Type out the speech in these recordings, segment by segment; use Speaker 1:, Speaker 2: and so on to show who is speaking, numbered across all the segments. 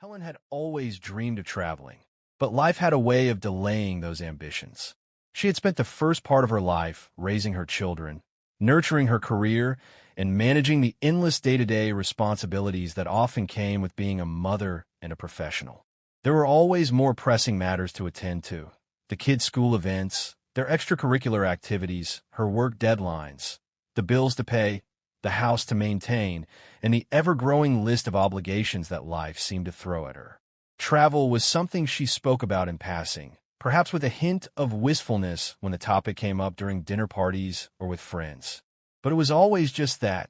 Speaker 1: Helen had always dreamed of traveling, but life had a way of delaying those ambitions. She had spent the first part of her life raising her children, nurturing her career, and managing the endless day-to-day responsibilities that often came with being a mother and a professional. There were always more pressing matters to attend to: the kids' school events, their extracurricular activities, her work deadlines, the bills to pay, the house to maintain, and the ever-growing list of obligations that life seemed to throw at her. Travel was something she spoke about in passing, perhaps with a hint of wistfulness when the topic came up during dinner parties or with friends. But it was always just that,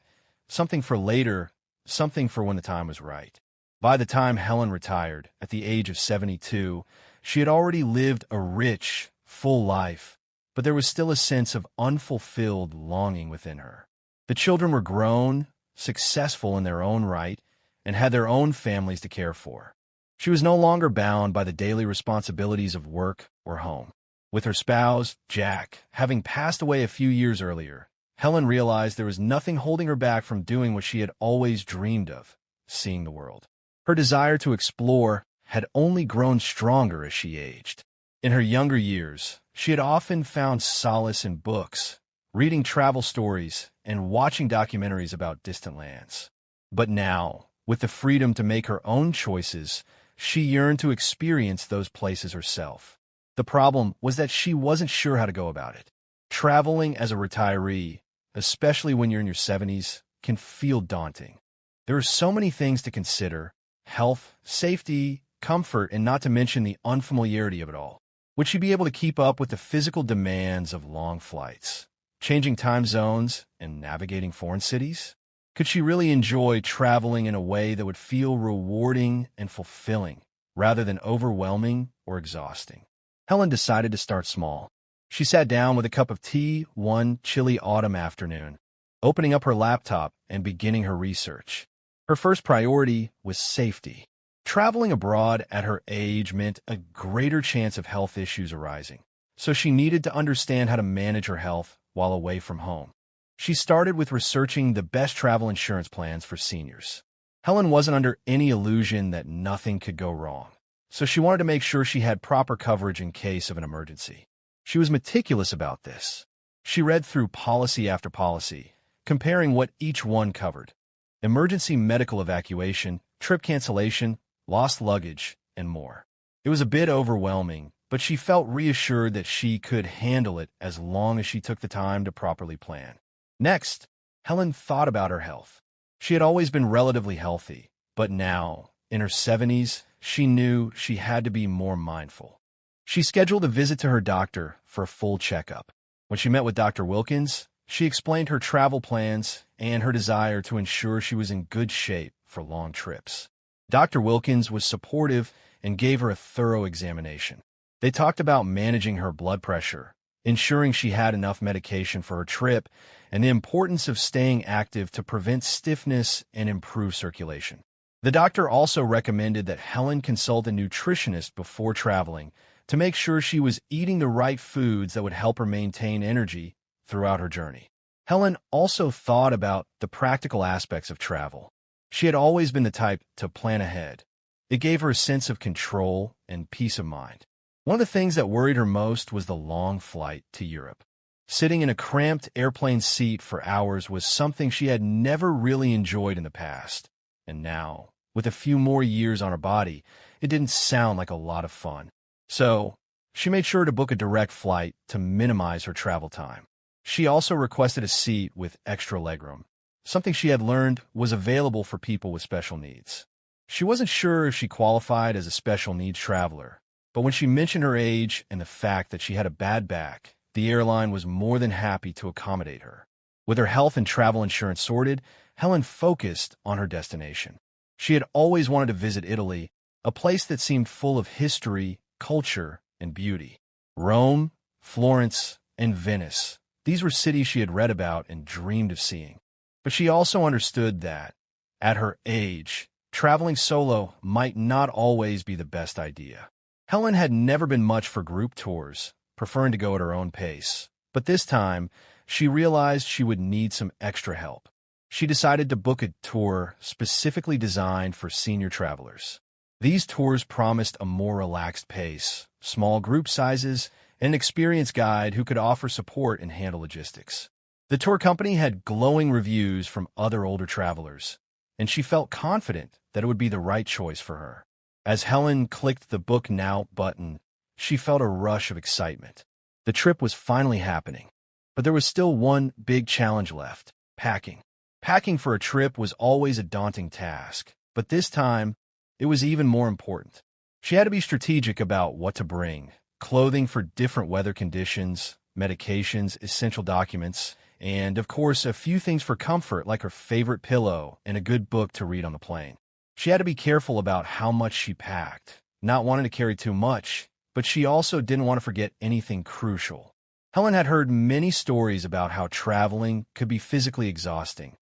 Speaker 1: something for later, something for when the time was right. By the time Helen retired, at the age of 72, she had already lived a rich, full life, but there was still a sense of unfulfilled longing within her. The children were grown, successful in their own right, and had their own families to care for. She was no longer bound by the daily responsibilities of work or home. With her spouse, Jack, having passed away a few years earlier, Helen realized there was nothing holding her back from doing what she had always dreamed of: seeing the world. Her desire to explore had only grown stronger as she aged. In her younger years, she had often found solace in books, reading travel stories, and watching documentaries about distant lands. But now, with the freedom to make her own choices, she yearned to experience those places herself. The problem was that she wasn't sure how to go about it. Traveling as a retiree, especially when you're in your 70s, can feel daunting. There are so many things to consider: health, safety, comfort, and not to mention the unfamiliarity of it all. Would she be able to keep up with the physical demands of long flights, changing time zones, and navigating foreign cities? Could she really enjoy traveling in a way that would feel rewarding and fulfilling, rather than overwhelming or exhausting? Helen decided to start small. She sat down with a cup of tea one chilly autumn afternoon, opening up her laptop and beginning her research. Her first priority was safety. Traveling abroad at her age meant a greater chance of health issues arising, so she needed to understand how to manage her health while away from home. She started with researching the best travel insurance plans for seniors. Helen wasn't under any illusion that nothing could go wrong, so she wanted to make sure she had proper coverage in case of an emergency. She was meticulous about this. She read through policy after policy, comparing what each one covered: emergency medical evacuation, trip cancellation, lost luggage, and more. It was a bit overwhelming, but she felt reassured that she could handle it as long as she took the time to properly plan. Next, Helen thought about her health. She had always been relatively healthy, but now, in her 70s, she knew she had to be more mindful. She scheduled a visit to her doctor for a full checkup. When she met with Dr. Wilkins, she explained her travel plans and her desire to ensure she was in good shape for long trips. Dr. Wilkins was supportive and gave her a thorough examination. They talked about managing her blood pressure, ensuring she had enough medication for her trip, and the importance of staying active to prevent stiffness and improve circulation. The doctor also recommended that Helen consult a nutritionist before traveling to make sure she was eating the right foods that would help her maintain energy throughout her journey. Helen also thought about the practical aspects of travel. She had always been the type to plan ahead. It gave her a sense of control and peace of mind. One of the things that worried her most was the long flight to Europe. Sitting in a cramped airplane seat for hours was something she had never really enjoyed in the past. And now, with a few more years on her body, it didn't sound like a lot of fun. So, she made sure to book a direct flight to minimize her travel time. She also requested a seat with extra legroom, something she had learned was available for people with special needs. She wasn't sure if she qualified as a special needs traveler, but when she mentioned her age and the fact that she had a bad back, the airline was more than happy to accommodate her. With her health and travel insurance sorted, Helen focused on her destination. She had always wanted to visit Italy, a place that seemed full of history, culture, and beauty. Rome, Florence, and Venice. These were cities she had read about and dreamed of seeing. But she also understood that, at her age, traveling solo might not always be the best idea. Helen had never been much for group tours, preferring to go at her own pace. But this time, she realized she would need some extra help. She decided to book a tour specifically designed for senior travelers. These tours promised a more relaxed pace, small group sizes, and an experienced guide who could offer support and handle logistics. The tour company had glowing reviews from other older travelers, and she felt confident that it would be the right choice for her. As Helen clicked the Book Now button, she felt a rush of excitement. The trip was finally happening, but there was still one big challenge left: packing. Packing for a trip was always a daunting task, but this time, it was even more important. She had to be strategic about what to bring: clothing for different weather conditions, medications, essential documents, and, of course, a few things for comfort like her favorite pillow and a good book to read on the plane. She had to be careful about how much she packed, not wanting to carry too much, but she also didn't want to forget anything crucial. Helen had heard many stories about how traveling could be physically exhausting,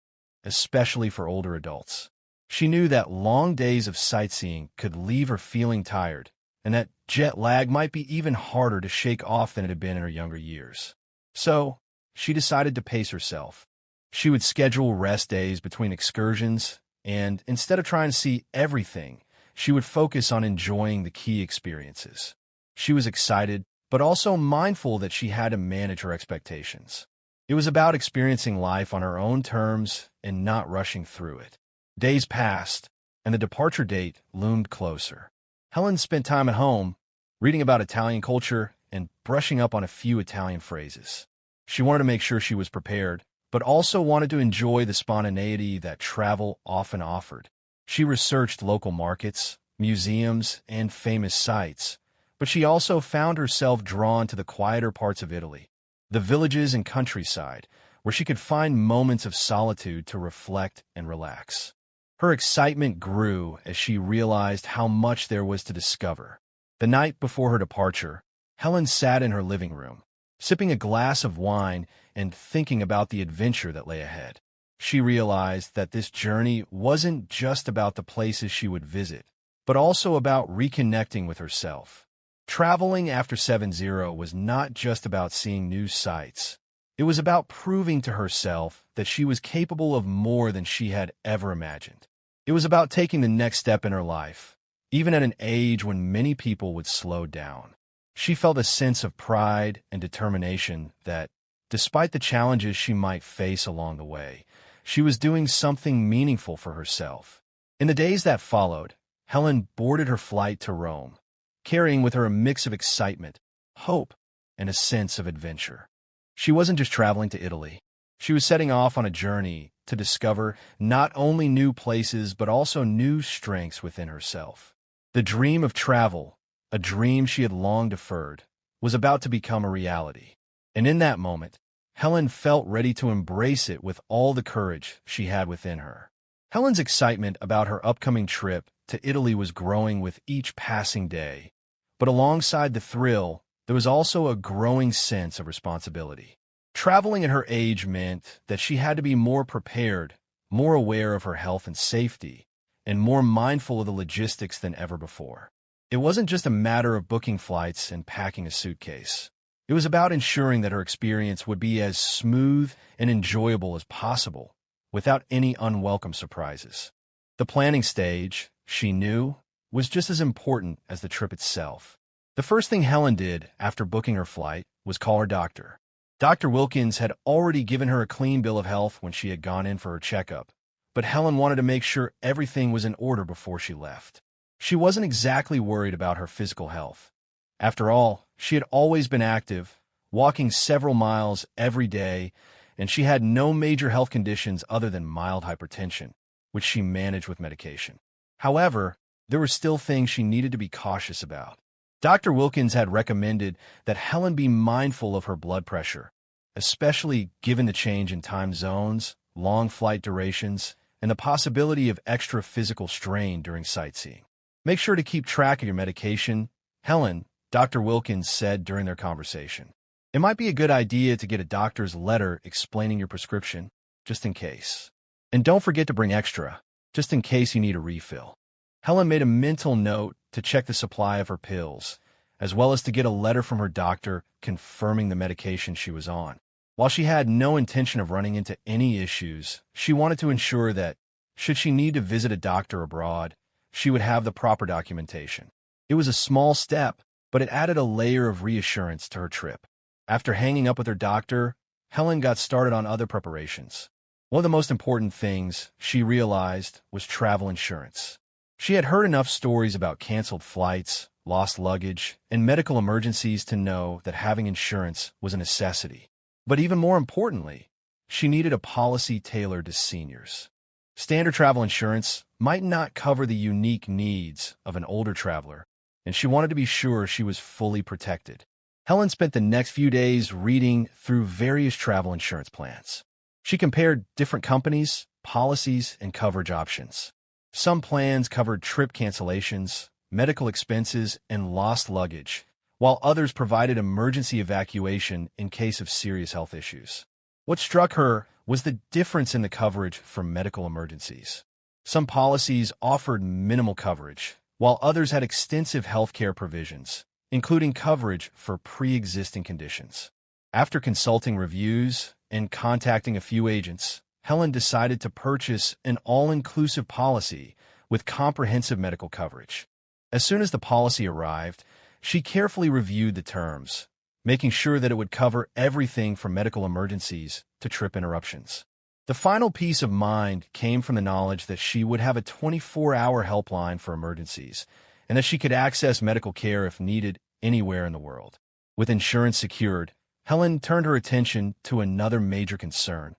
Speaker 1: especially for older adults. She knew that long days of sightseeing could leave her feeling tired, and that jet lag might be even harder to shake off than it had been in her younger years. So, she decided to pace herself. She would schedule rest days between excursions, and instead of trying to see everything, she would focus on enjoying the key experiences. She was excited, but also mindful that she had to manage her expectations. It was about experiencing life on her own terms and not rushing through it. Days passed, and the departure date loomed closer. Helen spent time at home, reading about Italian culture and brushing up on a few Italian phrases. She wanted to make sure she was prepared, but also wanted to enjoy the spontaneity that travel often offered. She researched local markets, museums, and famous sites, but she also found herself drawn to the quieter parts of Italy, the villages and countryside, where she could find moments of solitude to reflect and relax. Her excitement grew as she realized how much there was to discover. The night before her departure, Helen sat in her living room, sipping a glass of wine and thinking about the adventure that lay ahead. She realized that this journey wasn't just about the places she would visit, but also about reconnecting with herself. Traveling after 7-0 was not just about seeing new sights. It was about proving to herself that she was capable of more than she had ever imagined. It was about taking the next step in her life, even at an age when many people would slow down. She felt a sense of pride and determination that, despite the challenges she might face along the way, she was doing something meaningful for herself. In the days that followed, Helen boarded her flight to Rome, carrying with her a mix of excitement, hope, and a sense of adventure. She wasn't just traveling to Italy. She was setting off on a journey to discover not only new places but also new strengths within herself. The dream of travel, a dream she had long deferred, was about to become a reality. And in that moment, Helen felt ready to embrace it with all the courage she had within her. Helen's excitement about her upcoming trip to Italy was growing with each passing day, but alongside the thrill, there was also a growing sense of responsibility. Traveling at her age meant that she had to be more prepared, more aware of her health and safety, and more mindful of the logistics than ever before. It wasn't just a matter of booking flights and packing a suitcase. It was about ensuring that her experience would be as smooth and enjoyable as possible, without any unwelcome surprises. The planning stage, she knew, was just as important as the trip itself. The first thing Helen did after booking her flight was call her doctor. Dr. Wilkins had already given her a clean bill of health when she had gone in for her checkup, but Helen wanted to make sure everything was in order before she left. She wasn't exactly worried about her physical health. After all, she had always been active, walking several miles every day, and she had no major health conditions other than mild hypertension, which she managed with medication. However, there were still things she needed to be cautious about. Dr. Wilkins had recommended that Helen be mindful of her blood pressure, especially given the change in time zones, long flight durations, and the possibility of extra physical strain during sightseeing. Make sure to keep track of your medication, Helen, Dr. Wilkins said during their conversation. It might be a good idea to get a doctor's letter explaining your prescription, just in case. And don't forget to bring extra, just in case you need a refill. Helen made a mental note to check the supply of her pills, as well as to get a letter from her doctor confirming the medication she was on. While she had no intention of running into any issues, she wanted to ensure that, should she need to visit a doctor abroad, she would have the proper documentation. It was a small step, but it added a layer of reassurance to her trip. After hanging up with her doctor, Helen got started on other preparations. One of the most important things she realized was travel insurance. She had heard enough stories about canceled flights, lost luggage, and medical emergencies to know that having insurance was a necessity. But even more importantly, she needed a policy tailored to seniors. Standard travel insurance might not cover the unique needs of an older traveler, and she wanted to be sure she was fully protected. Helen spent the next few days reading through various travel insurance plans. She compared different companies, policies, and coverage options. Some plans covered trip cancellations, medical expenses, and lost luggage, while others provided emergency evacuation in case of serious health issues. What struck her was the difference in the coverage for medical emergencies. Some policies offered minimal coverage, while others had extensive healthcare provisions, including coverage for pre-existing conditions. After consulting reviews and contacting a few agents, Helen decided to purchase an all-inclusive policy with comprehensive medical coverage. As soon as the policy arrived, she carefully reviewed the terms, making sure that it would cover everything from medical emergencies to trip interruptions. The final peace of mind came from the knowledge that she would have a 24-hour helpline for emergencies, and that she could access medical care if needed anywhere in the world. With insurance secured, Helen turned her attention to another major concern: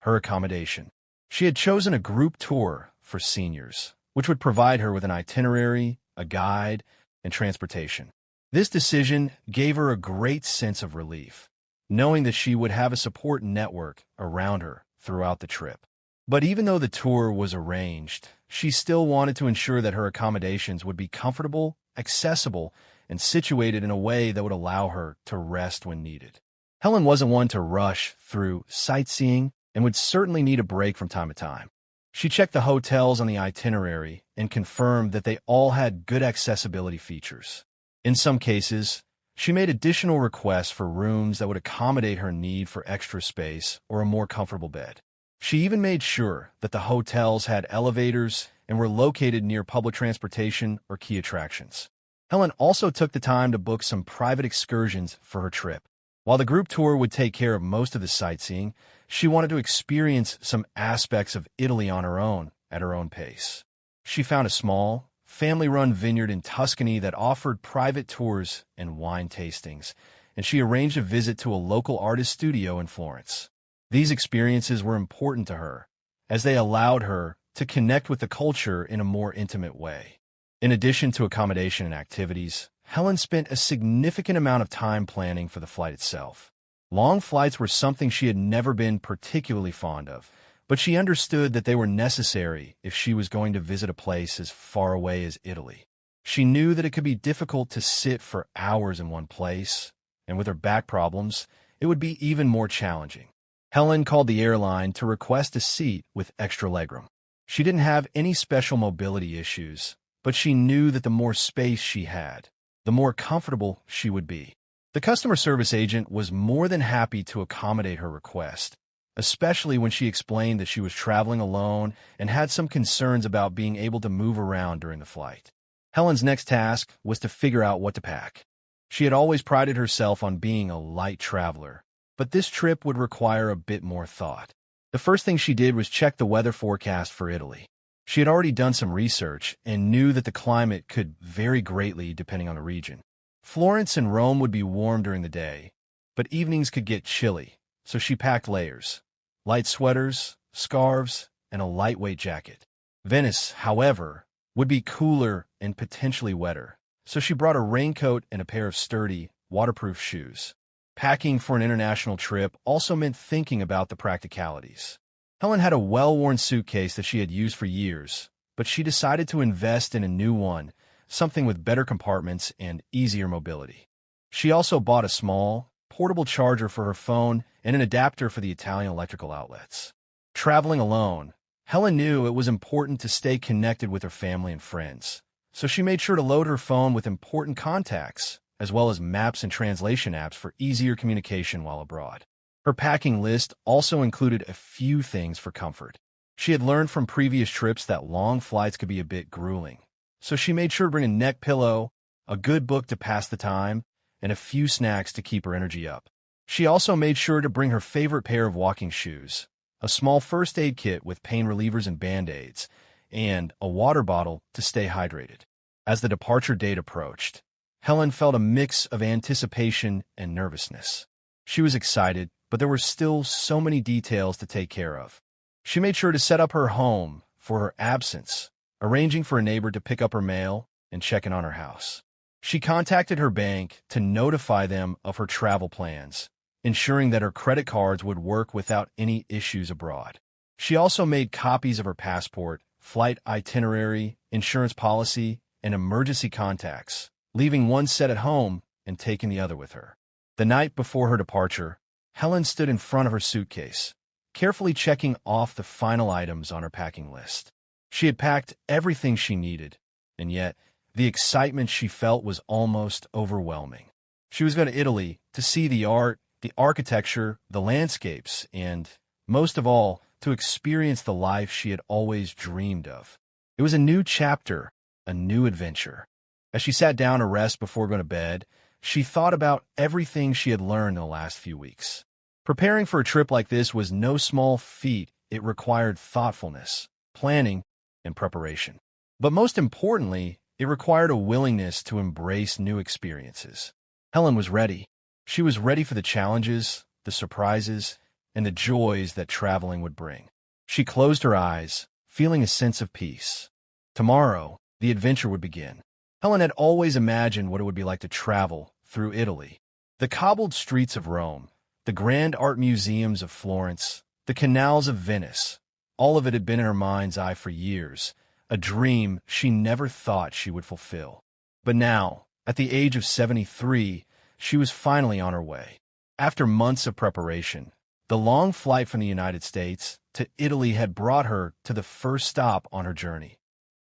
Speaker 1: her accommodation. She had chosen a group tour for seniors, which would provide her with an itinerary, a guide, and transportation. This decision gave her a great sense of relief, knowing that she would have a support network around her throughout the trip. But even though the tour was arranged, she still wanted to ensure that her accommodations would be comfortable, accessible, and situated in a way that would allow her to rest when needed. Helen wasn't one to rush through sightseeing and would certainly need a break from time to time. She checked the hotels on the itinerary and confirmed that they all had good accessibility features. In some cases, she made additional requests for rooms that would accommodate her need for extra space or a more comfortable bed. She even made sure that the hotels had elevators and were located near public transportation or key attractions. Helen also took the time to book some private excursions for her trip. While the group tour would take care of most of the sightseeing, she wanted to experience some aspects of Italy on her own, at her own pace. She found a small, family-run vineyard in Tuscany that offered private tours and wine tastings, and she arranged a visit to a local artist studio in Florence. These experiences were important to her, as they allowed her to connect with the culture in a more intimate way. In addition to accommodation and activities, Helen spent a significant amount of time planning for the flight itself. Long flights were something she had never been particularly fond of, but she understood that they were necessary if she was going to visit a place as far away as Italy. She knew that it could be difficult to sit for hours in one place, and with her back problems, it would be even more challenging. Helen called the airline to request a seat with extra legroom. She didn't have any special mobility issues, but she knew that the more space she had, the more comfortable she would be. The customer service agent was more than happy to accommodate her request, especially when she explained that she was traveling alone and had some concerns about being able to move around during the flight. Helen's next task was to figure out what to pack. She had always prided herself on being a light traveler, but this trip would require a bit more thought. The first thing she did was check the weather forecast for Italy. She had already done some research and knew that the climate could vary greatly depending on the region. Florence and Rome would be warm during the day, but evenings could get chilly, so she packed layers: light sweaters, scarves, and a lightweight jacket. Venice, however, would be cooler and potentially wetter, so she brought a raincoat and a pair of sturdy, waterproof shoes. Packing for an international trip also meant thinking about the practicalities. Helen had a well-worn suitcase that she had used for years, but she decided to invest in a new one, something with better compartments and easier mobility. She also bought a small, portable charger for her phone and an adapter for the Italian electrical outlets. Traveling alone, Helen knew it was important to stay connected with her family and friends, so she made sure to load her phone with important contacts, as well as maps and translation apps for easier communication while abroad. Her packing list also included a few things for comfort. She had learned from previous trips that long flights could be a bit grueling, so she made sure to bring a neck pillow, a good book to pass the time, and a few snacks to keep her energy up. She also made sure to bring her favorite pair of walking shoes, a small first aid kit with pain relievers and Band-Aids, and a water bottle to stay hydrated. As the departure date approached, Helen felt a mix of anticipation and nervousness. She was excited, but there were still so many details to take care of. She made sure to set up her home for her absence, arranging for a neighbor to pick up her mail and check in on her house. She contacted her bank to notify them of her travel plans, ensuring that her credit cards would work without any issues abroad. She also made copies of her passport, flight itinerary, insurance policy, and emergency contacts, leaving one set at home and taking the other with her. The night before her departure, Helen stood in front of her suitcase, carefully checking off the final items on her packing list. She had packed everything she needed, and yet the excitement she felt was almost overwhelming. She was going to Italy to see the art, the architecture, the landscapes, and, most of all, to experience the life she had always dreamed of. It was a new chapter, a new adventure. As she sat down to rest before going to bed, she thought about everything she had learned in the last few weeks. Preparing for a trip like this was no small feat. It required thoughtfulness, planning, and preparation. But most importantly, it required a willingness to embrace new experiences. Helen was ready. She was ready for the challenges, the surprises, and the joys that traveling would bring. She closed her eyes, feeling a sense of peace. Tomorrow, the adventure would begin. Helen had always imagined what it would be like to travel through Italy. The cobbled streets of Rome, the grand art museums of Florence, the canals of Venice, all of it had been in her mind's eye for years, a dream she never thought she would fulfill. But now, at the age of 73, she was finally on her way. After months of preparation, the long flight from the United States to Italy had brought her to the first stop on her journey,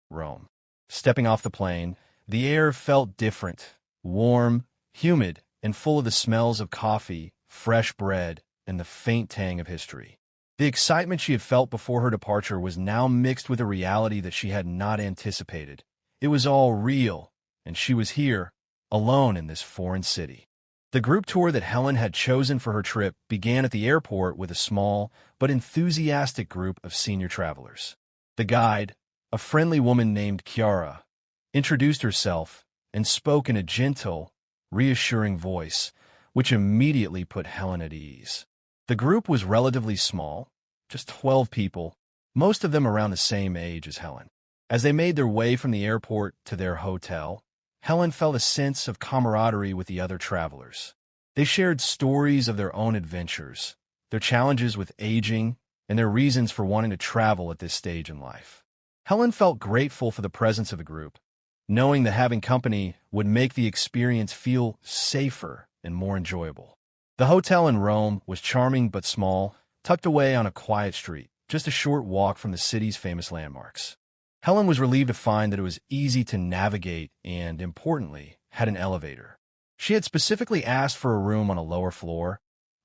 Speaker 1: Rome. Stepping off the plane, the air felt different, warm, humid, and full of the smells of coffee, fresh bread, and the faint tang of history. The excitement she had felt before her departure was now mixed with a reality that she had not anticipated. It was all real, and she was here, alone in this foreign city. The group tour that Helen had chosen for her trip began at the airport with a small but enthusiastic group of senior travelers. The guide, a friendly woman named Chiara, introduced herself and spoke in a gentle, reassuring voice, which immediately put Helen at ease. The group was relatively small, just 12 people, most of them around the same age as Helen. As they made their way from the airport to their hotel, Helen felt a sense of camaraderie with the other travelers. They shared stories of their own adventures, their challenges with aging, and their reasons for wanting to travel at this stage in life. Helen felt grateful for the presence of the group, knowing that having company would make the experience feel safer and more enjoyable. The hotel in Rome was charming but small, tucked away on a quiet street, just a short walk from the city's famous landmarks. Helen was relieved to find that it was easy to navigate and, importantly, had an elevator. She had specifically asked for a room on a lower floor,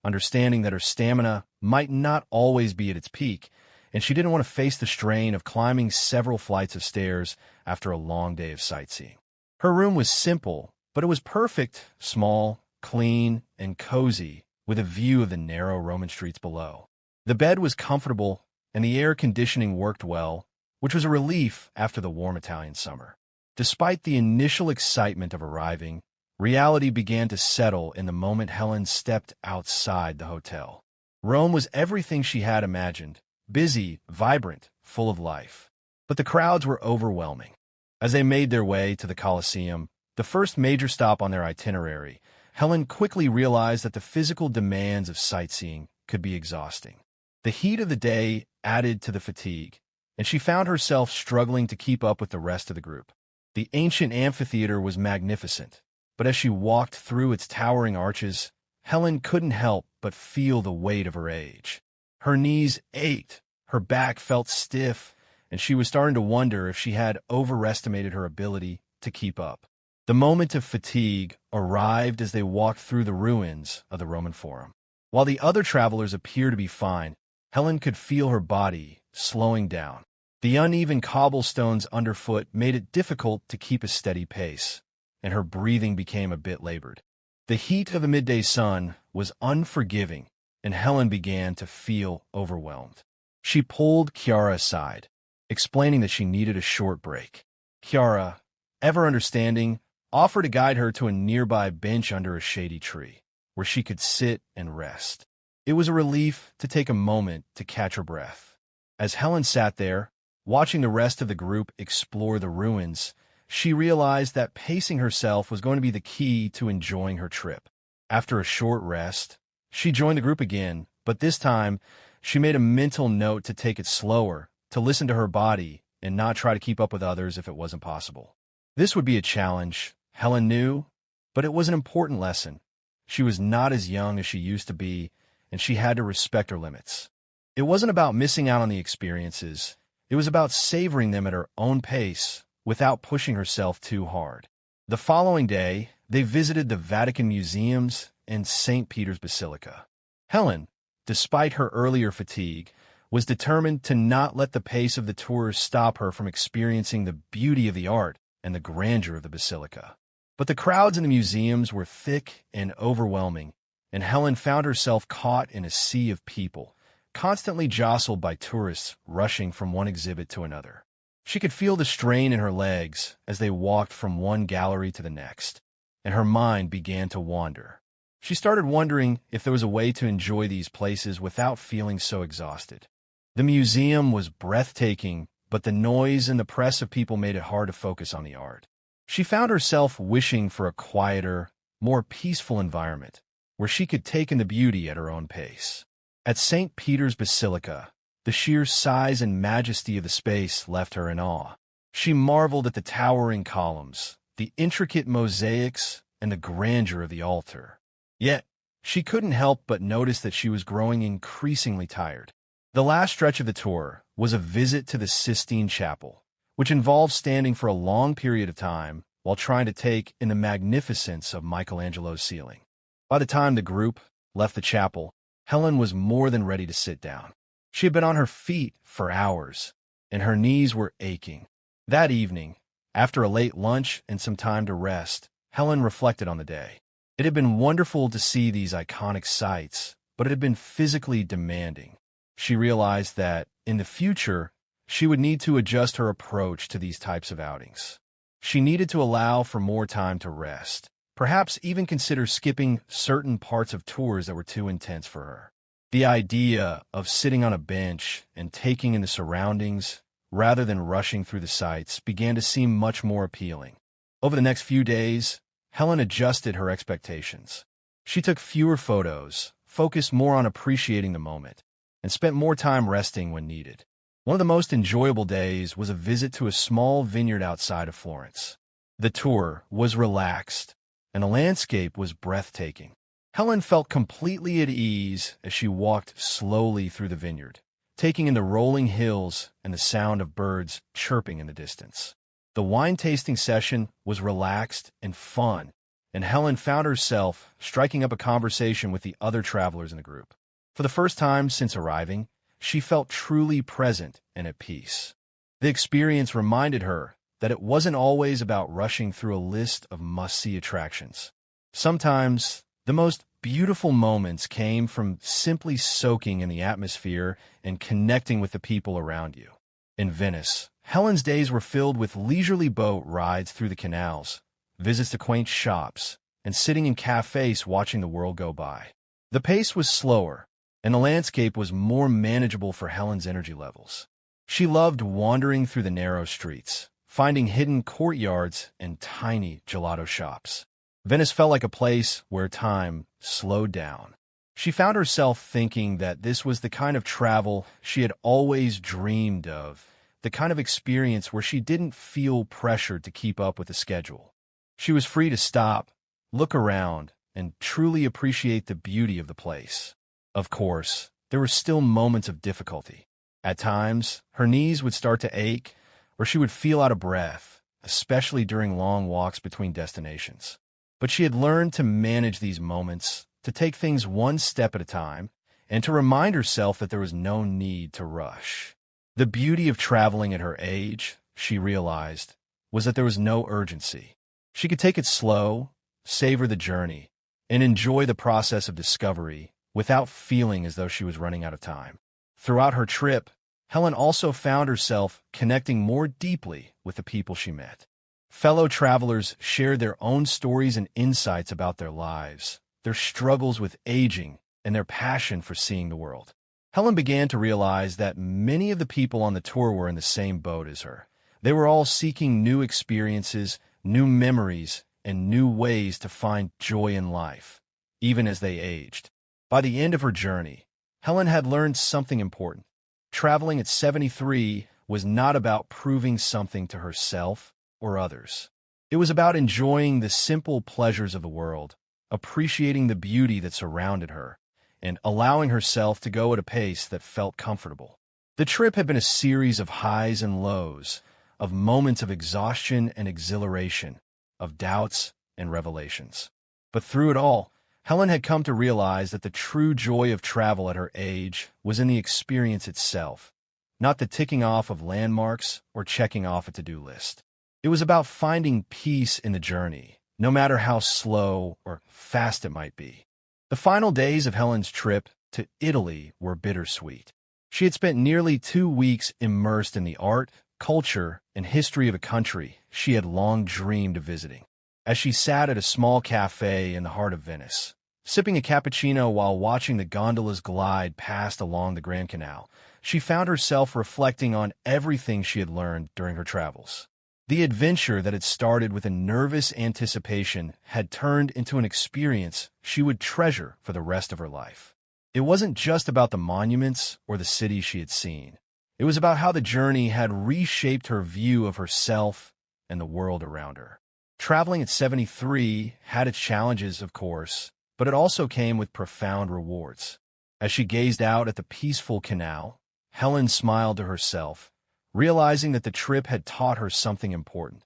Speaker 1: understanding that her stamina might not always be at its peak, and she didn't want to face the strain of climbing several flights of stairs after a long day of sightseeing. Her room was simple, but it was perfect, small, clean, and cozy, with a view of the narrow Roman streets below. The bed was comfortable, and the air conditioning worked well, which was a relief after the warm Italian summer. Despite the initial excitement of arriving, reality began to settle in the moment Helen stepped outside the hotel. Rome was everything she had imagined, busy, vibrant, full of life. But the crowds were overwhelming. As they made their way to the Colosseum, the first major stop on their itinerary, Helen quickly realized that the physical demands of sightseeing could be exhausting. The heat of the day added to the fatigue, and she found herself struggling to keep up with the rest of the group. The ancient amphitheater was magnificent, but as she walked through its towering arches, Helen couldn't help but feel the weight of her age. Her knees ached, her back felt stiff, and she was starting to wonder if she had overestimated her ability to keep up. The moment of fatigue arrived as they walked through the ruins of the Roman Forum. While the other travelers appeared to be fine, Helen could feel her body slowing down. The uneven cobblestones underfoot made it difficult to keep a steady pace, and her breathing became a bit labored. The heat of the midday sun was unforgiving, and Helen began to feel overwhelmed. She pulled Kiara aside, explaining that she needed a short break. Kiara, ever understanding, offered to guide her to a nearby bench under a shady tree, where she could sit and rest. It was a relief to take a moment to catch her breath. As Helen sat there, watching the rest of the group explore the ruins, she realized that pacing herself was going to be the key to enjoying her trip. After a short rest, she joined the group again, but this time, she made a mental note to take it slower, to listen to her body, and not try to keep up with others if it wasn't possible. This would be a challenge, Helen knew, but it was an important lesson. She was not as young as she used to be, and she had to respect her limits. It wasn't about missing out on the experiences. It was about savoring them at her own pace, without pushing herself too hard. The following day, they visited the Vatican museums and St. Peter's Basilica. Helen, despite her earlier fatigue, was determined to not let the pace of the tour stop her from experiencing the beauty of the art and the grandeur of the basilica. But the crowds in the museums were thick and overwhelming, and Helen found herself caught in a sea of people, constantly jostled by tourists rushing from one exhibit to another. She could feel the strain in her legs as they walked from one gallery to the next, and her mind began to wander. She started wondering if there was a way to enjoy these places without feeling so exhausted. The museum was breathtaking, but the noise and the press of people made it hard to focus on the art. She found herself wishing for a quieter, more peaceful environment, where she could take in the beauty at her own pace. At St. Peter's Basilica, the sheer size and majesty of the space left her in awe. She marveled at the towering columns, the intricate mosaics, and the grandeur of the altar. Yet, she couldn't help but notice that she was growing increasingly tired. The last stretch of the tour was a visit to the Sistine Chapel, which involved standing for a long period of time while trying to take in the magnificence of Michelangelo's ceiling. By the time the group left the chapel, Helen was more than ready to sit down. She had been on her feet for hours, and her knees were aching. That evening, after a late lunch and some time to rest, Helen reflected on the day. It had been wonderful to see these iconic sights, but it had been physically demanding. She realized that, in the future, she would need to adjust her approach to these types of outings. She needed to allow for more time to rest, perhaps even consider skipping certain parts of tours that were too intense for her. The idea of sitting on a bench and taking in the surroundings, rather than rushing through the sights, began to seem much more appealing. Over the next few days, Helen adjusted her expectations. She took fewer photos, focused more on appreciating the moment, and spent more time resting when needed. One of the most enjoyable days was a visit to a small vineyard outside of Florence. The tour was relaxed, and the landscape was breathtaking. Helen felt completely at ease as she walked slowly through the vineyard, taking in the rolling hills and the sound of birds chirping in the distance. The wine-tasting session was relaxed and fun, and Helen found herself striking up a conversation with the other travelers in the group. For the first time since arriving, she felt truly present and at peace. The experience reminded her that it wasn't always about rushing through a list of must-see attractions. Sometimes, the most beautiful moments came from simply soaking in the atmosphere and connecting with the people around you. In Venice, Helen's days were filled with leisurely boat rides through the canals, visits to quaint shops, and sitting in cafes watching the world go by. The pace was slower, and the landscape was more manageable for Helen's energy levels. She loved wandering through the narrow streets, finding hidden courtyards and tiny gelato shops. Venice felt like a place where time slowed down. She found herself thinking that this was the kind of travel she had always dreamed of, the kind of experience where she didn't feel pressured to keep up with the schedule. She was free to stop, look around, and truly appreciate the beauty of the place. Of course, there were still moments of difficulty. At times, her knees would start to ache, or she would feel out of breath, especially during long walks between destinations. But she had learned to manage these moments, to take things one step at a time, and to remind herself that there was no need to rush. The beauty of traveling at her age, she realized, was that there was no urgency. She could take it slow, savor the journey, and enjoy the process of discovery without feeling as though she was running out of time. Throughout her trip, Helen also found herself connecting more deeply with the people she met. Fellow travelers shared their own stories and insights about their lives, their struggles with aging, and their passion for seeing the world. Helen began to realize that many of the people on the tour were in the same boat as her. They were all seeking new experiences, new memories, and new ways to find joy in life, even as they aged. By the end of her journey, Helen had learned something important. Traveling at 73 was not about proving something to herself or others. It was about enjoying the simple pleasures of the world, appreciating the beauty that surrounded her, and allowing herself to go at a pace that felt comfortable. The trip had been a series of highs and lows, of moments of exhaustion and exhilaration, of doubts and revelations. But through it all, Helen had come to realize that the true joy of travel at her age was in the experience itself, not the ticking off of landmarks or checking off a to-do list. It was about finding peace in the journey, no matter how slow or fast it might be. The final days of Helen's trip to Italy were bittersweet. She had spent nearly 2 weeks immersed in the art, culture, and history of a country she had long dreamed of visiting. As she sat at a small cafe in the heart of Venice, sipping a cappuccino while watching the gondolas glide past along the Grand Canal, she found herself reflecting on everything she had learned during her travels. The adventure that had started with a nervous anticipation had turned into an experience she would treasure for the rest of her life. It wasn't just about the monuments or the cities she had seen. It was about how the journey had reshaped her view of herself and the world around her. Traveling at 73 had its challenges, of course, but it also came with profound rewards. As she gazed out at the peaceful canal, Helen smiled to herself, realizing that the trip had taught her something important,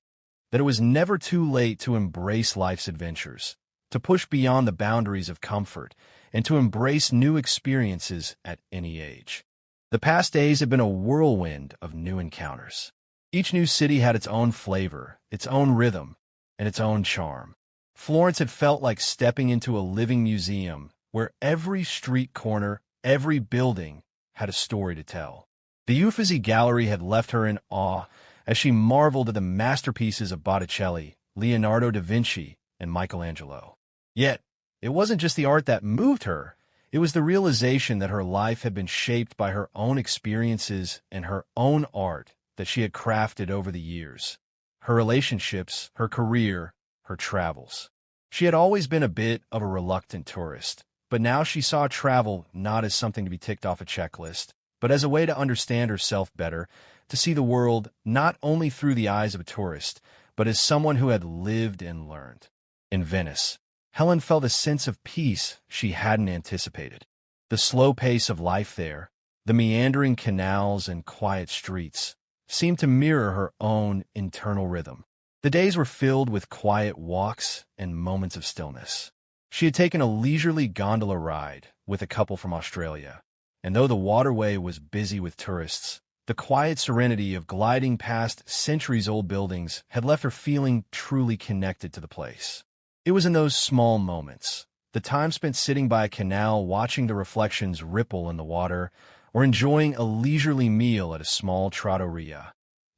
Speaker 1: that it was never too late to embrace life's adventures, to push beyond the boundaries of comfort, and to embrace new experiences at any age. The past days had been a whirlwind of new encounters. Each new city had its own flavor, its own rhythm, and its own charm. Florence had felt like stepping into a living museum where every street corner, every building had a story to tell. The Uffizi Gallery had left her in awe as she marveled at the masterpieces of Botticelli, Leonardo da Vinci, and Michelangelo. Yet, it wasn't just the art that moved her. It was the realization that her life had been shaped by her own experiences and her own art that she had crafted over the years. Her relationships, her career, her travels. She had always been a bit of a reluctant tourist, but now she saw travel not as something to be ticked off a checklist, but as a way to understand herself better, to see the world not only through the eyes of a tourist, but as someone who had lived and learned. In Venice, Helen felt a sense of peace she hadn't anticipated. The slow pace of life there, the meandering canals and quiet streets, seemed to mirror her own internal rhythm. The days were filled with quiet walks and moments of stillness. She had taken a leisurely gondola ride with a couple from Australia, and though the waterway was busy with tourists, the quiet serenity of gliding past centuries-old buildings had left her feeling truly connected to the place. It was in those small moments, the time spent sitting by a canal watching the reflections ripple in the water, or enjoying a leisurely meal at a small trattoria,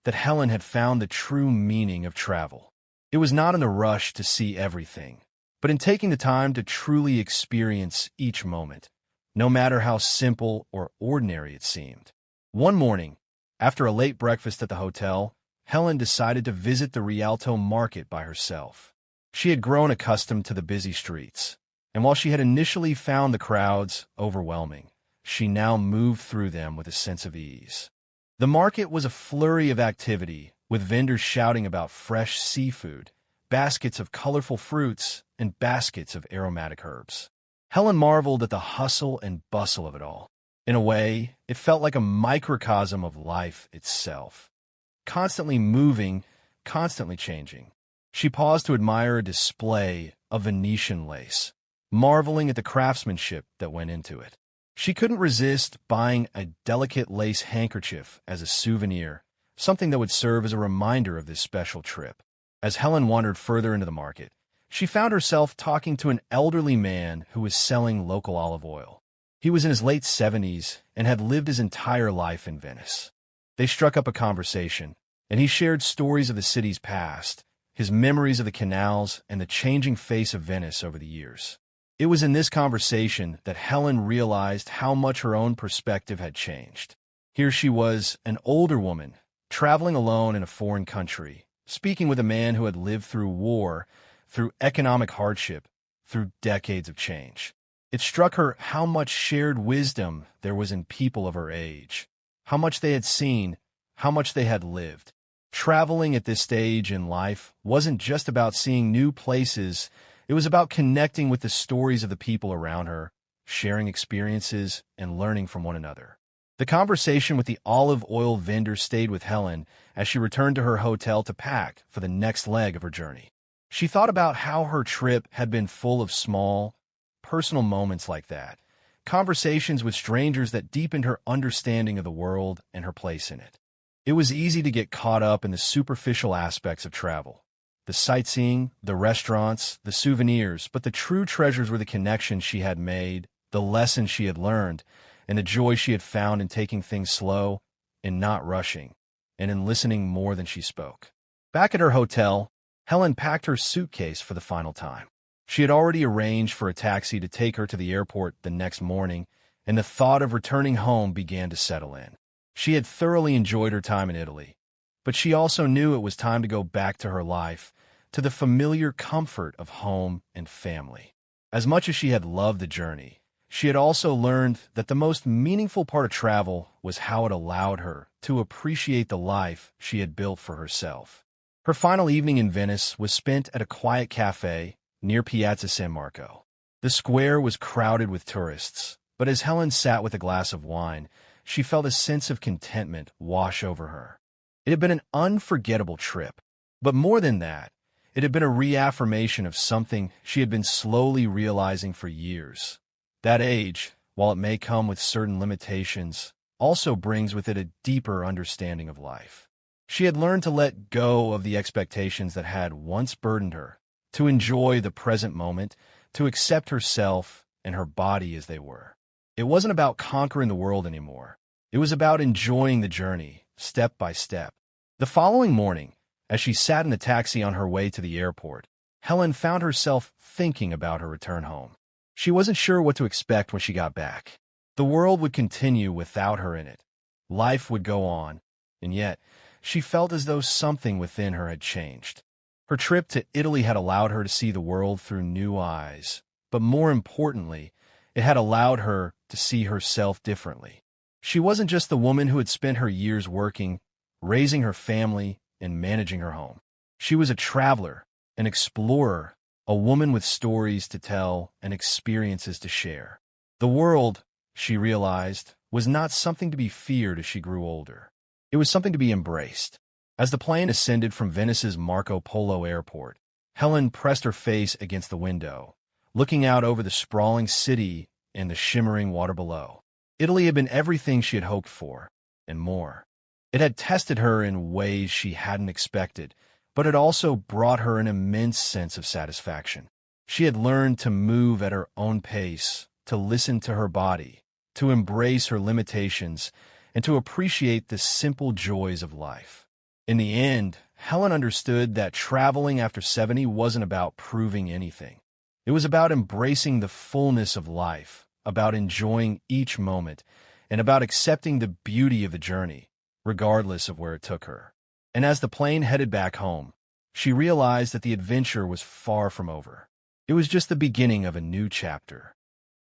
Speaker 1: that Helen had found the true meaning of travel. It was not in the rush to see everything, but in taking the time to truly experience each moment, no matter how simple or ordinary it seemed. One morning, after a late breakfast at the hotel, Helen decided to visit the Rialto market by herself. She had grown accustomed to the busy streets, and while she had initially found the crowds overwhelming, she now moved through them with a sense of ease. The market was a flurry of activity, with vendors shouting about fresh seafood, baskets of colorful fruits, and baskets of aromatic herbs. Helen marveled at the hustle and bustle of it all. In a way, it felt like a microcosm of life itself. Constantly moving, constantly changing. She paused to admire a display of Venetian lace, marveling at the craftsmanship that went into it. She couldn't resist buying a delicate lace handkerchief as a souvenir, something that would serve as a reminder of this special trip. As Helen wandered further into the market, she found herself talking to an elderly man who was selling local olive oil. He was in his late 70s and had lived his entire life in Venice. They struck up a conversation, and he shared stories of the city's past, his memories of the canals, and the changing face of Venice over the years. It was in this conversation that Helen realized how much her own perspective had changed. Here she was, an older woman, traveling alone in a foreign country, speaking with a man who had lived through war, through economic hardship, through decades of change. It struck her how much shared wisdom there was in people of her age, how much they had seen, how much they had lived. Traveling at this stage in life wasn't just about seeing new places, it was about connecting with the stories of the people around her, sharing experiences, and learning from one another. The conversation with the olive oil vendor stayed with Helen as she returned to her hotel to pack for the next leg of her journey. She thought about how her trip had been full of small, personal moments like that, conversations with strangers that deepened her understanding of the world and her place in it. It was easy to get caught up in the superficial aspects of travel, the sightseeing, the restaurants, the souvenirs, but the true treasures were the connections she had made, the lessons she had learned, and the joy she had found in taking things slow, in not rushing, and in listening more than she spoke. Back at her hotel, Helen packed her suitcase for the final time. She had already arranged for a taxi to take her to the airport the next morning, and the thought of returning home began to settle in. She had thoroughly enjoyed her time in Italy, but she also knew it was time to go back to her life, to the familiar comfort of home and family. As much as she had loved the journey, she had also learned that the most meaningful part of travel was how it allowed her to appreciate the life she had built for herself. Her final evening in Venice was spent at a quiet cafe near Piazza San Marco. The square was crowded with tourists, but as Helen sat with a glass of wine, she felt a sense of contentment wash over her. It had been an unforgettable trip, but more than that, it had been a reaffirmation of something she had been slowly realizing for years. That age, while it may come with certain limitations, also brings with it a deeper understanding of life. She had learned to let go of the expectations that had once burdened her, to enjoy the present moment, to accept herself and her body as they were. It wasn't about conquering the world anymore. It was about enjoying the journey, step by step. The following morning, as she sat in the taxi on her way to the airport, Helen found herself thinking about her return home. She wasn't sure what to expect when she got back. The world would continue without her in it. Life would go on, and yet she felt as though something within her had changed. Her trip to Italy had allowed her to see the world through new eyes, but more importantly, it had allowed her to see herself differently. She wasn't just the woman who had spent her years working, raising her family, and managing her home. She was a traveler, an explorer, a woman with stories to tell and experiences to share. The world, she realized, was not something to be feared as she grew older. It was something to be embraced. As the plane ascended from Venice's Marco Polo airport, Helen pressed her face against the window, looking out over the sprawling city and the shimmering water below. Italy had been everything she had hoped for, and more. It had tested her in ways she hadn't expected, but it also brought her an immense sense of satisfaction. She had learned to move at her own pace, to listen to her body, to embrace her limitations, and to appreciate the simple joys of life. In the end, Helen understood that traveling after 70 wasn't about proving anything. It was about embracing the fullness of life, about enjoying each moment, and about accepting the beauty of the journey, regardless of where it took her. And as the plane headed back home, she realized that the adventure was far from over. It was just the beginning of a new chapter,